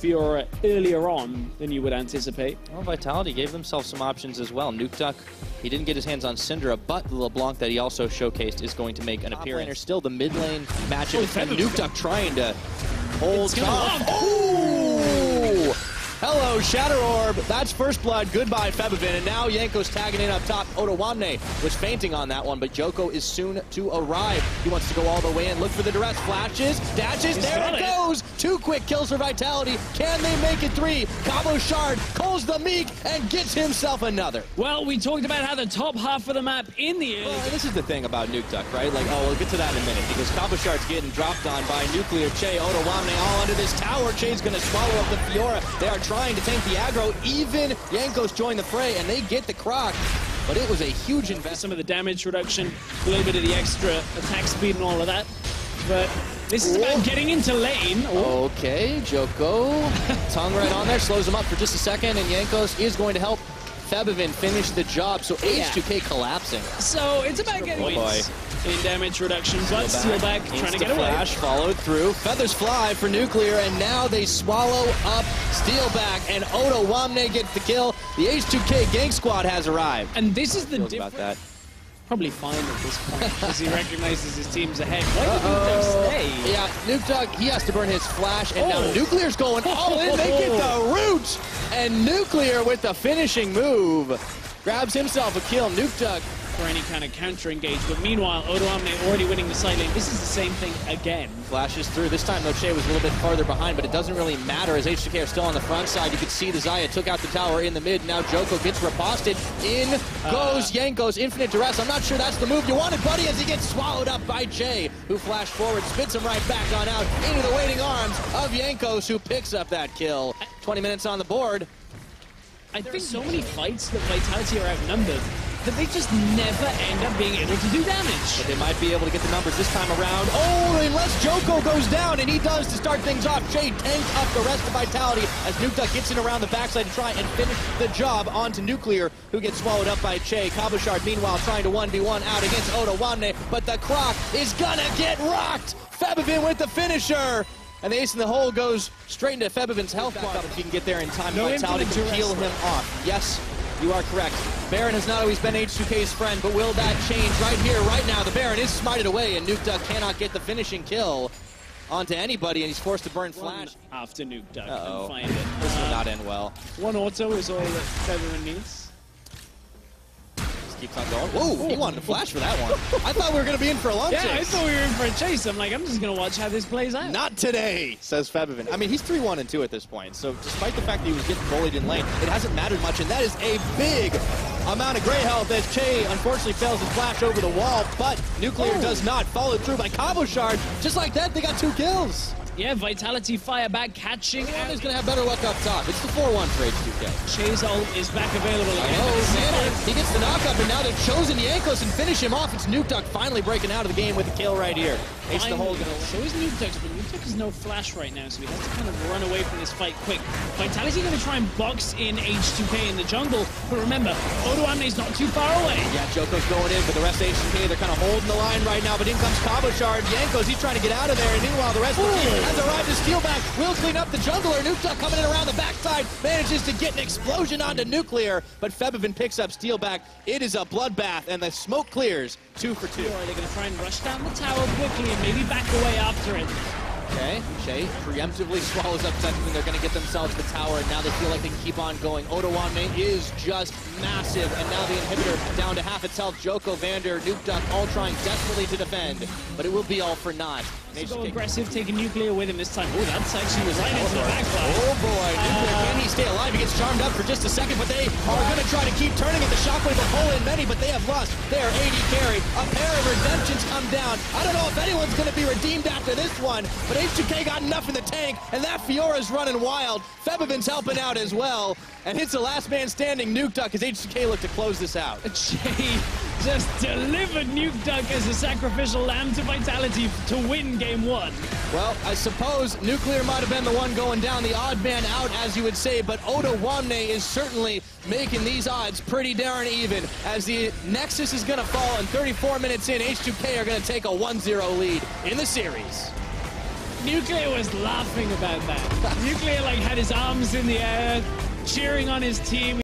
Fiora earlier on than you would anticipate. Well, Vitality gave themselves some options as well. Nukeduck, he didn't get his hands on Syndra, but the LeBlanc that he also showcased is going to make an appearance. Still the mid lane matchup, and Nukeduck trying to hold off. Oh! Hello, Shatter Orb. That's first blood. Goodbye, Febivin. And now Yanko's tagging in up top. Otawamne was fainting on that one, but Joko is soon to arrive. He wants to go all the way in. Look for the duress. Flashes, dashes. There it goes. 2 quick kills for Vitality. Can they make it 3? KazaLoLLCShighlights calls the Meek and gets himself another. Well, we talked about how the top half of the map in the early... Well, this is the thing about Nukeduck, right? Like, we'll get to that in a minute, because KazaLoLLCShighlights getting dropped on by Nuclear. Che, Otawamne all under this tower. Che's going to swallow up the Fiora. They are trying to tank the aggro. Even Jankos join the fray, and they get the croc. But it was a huge investment. Some of the damage reduction, a little bit of the extra attack speed and all of that. But this is about getting into lane. Okay, Joko. Tongue right on there, slows him up for just a second, and Jankos is going to help Febivin finish the job. So H2K collapsing. So it's about getting points in damage reduction. Blood steal back, trying to get away. Flash followed through. Feathers fly for Nuclear, and now they swallow up steal back, and Otawamne gets the kill. The H2K gang squad has arrived. And this is the difference. About that. Probably fine at this point, because he recognizes his team's ahead. Why did Nukeduck stay? Yeah, Nukeduck, he has to burn his flash, and now Nuclear's going all in. They get the root, and Nuclear with the finishing move grabs himself a kill. Nukeduck for any kind of counter engage, but meanwhile, Otawamne already winning the side lane. This is the same thing again. Flashes through. This time, though, Che was a little bit farther behind, but it doesn't really matter as H2K are still on the front side. You can see the Xayah took out the tower in the mid. Now Joko gets riposted. In goes Jankos. Infinite duress. I'm not sure that's the move you wanted, buddy, as he gets swallowed up by Che, who flashed forward, spits him right back on out into the waiting arms of Jankos, who picks up that kill. 20 minutes on the board. I think so many fights that Vitality are outnumbered that they just never end up being able to do damage. But they might be able to get the numbers this time around. Oh, unless Joko goes down, and he does to start things off. Che tanks up the rest of Vitality as Nukeduck gets in around the backside to try and finish the job onto Nuclear, who gets swallowed up by Che. KazaLoLLCShighlights, meanwhile, trying to 1v1 out against Otawamne, but the croc is gonna get rocked! Febivin with the finisher! And the ace in the hole goes straight into Febivin's health bar. If he can get there in time, Vitality can peel him off. Yes, you are correct. Baron has not always been H2K's friend, but will that change right here, right now? The Baron is smited away, and Nukeduck cannot get the finishing kill onto anybody, and he's forced to burn flash. After Nukeduck and find it. This will not end well. One auto is all that Febivin needs. Keeps on going. Whoa, he wanted to flash for that one. I thought we were going to be in for a long chase. Yeah, I thought we were in for a chase. I'm like, I'm just going to watch how this plays out. Not today, says Febivin. I mean, he's 3-1-2 at this point, so despite the fact that he was getting bullied in lane, it hasn't mattered much, and that is a big amount of gray health as Che unfortunately fails to flash over the wall, but Nuclear does not, followed through by KazaLoLLCShighlights. Just like that, they got 2 kills. Yeah, Vitality fire back, catching. And he's going to have better luck up top. It's the 4-1 for H2K. Che's ult is back available again. Oh, he gets the knockup, and now they've chosen Jankos and finish him off. It's Nukeduck finally breaking out of the game with the kill right here. Ace the hole. So is Nukeduck, but Nukeduck has no flash right now, so he has to kind of run away from this fight quick. Vitality going to try and box in H2K in the jungle, but remember, Otawamne's not too far away. Yeah, Joko's going in, but the rest of H2K, they're kind of holding the line right now, but in comes KazaLoLLCShighlights. Jankos, he's trying to get out of there, and meanwhile, the rest of the team has arrived to steal back. Will clean up the jungler. Nukeduck coming in around the backside, manages to get an explosion onto Nuclear, but Febivin picks up steal back. It is a bloodbath, and the smoke clears 2 for 2. Or are they going to try and rush down the tower quickly and maybe back away after it? Okay, Che preemptively swallows up Sentiment. They're going to get themselves the tower, and now they feel like they can keep on going. Otawamne is just massive, and now the inhibitor down to half its health. Joko, Vander, Nukeduck all trying desperately to defend, but it will be all for naught. So aggressive, taking Nuclear with him this time. Oh, that's actually right into the backfire. Oh boy, Nuclear, can he stay alive? He gets charmed up for just a second, but they are going to try to keep turning it. The shockwave will pull in many, but they have lost their AD carry. A pair of redemptions come down. I don't know if anyone's going to be redeemed after this one, but H2K got enough in the tank, and that Fiora's running wild. Febivin's helping out as well, and hits the last man standing, Nukeduck, as H2K look to close this out. Che just delivered Nukeduck as a sacrificial lamb to Vitality to win game 1. Well, I suppose Nuclear might have been the one going down, the odd man out, as you would say, but Otawamne is certainly making these odds pretty darn even, as the Nexus is going to fall, and 34 minutes in, H2K are going to take a 1-0 lead in the series. Nuclear was laughing about that. Nuclear like had his arms in the air, cheering on his team.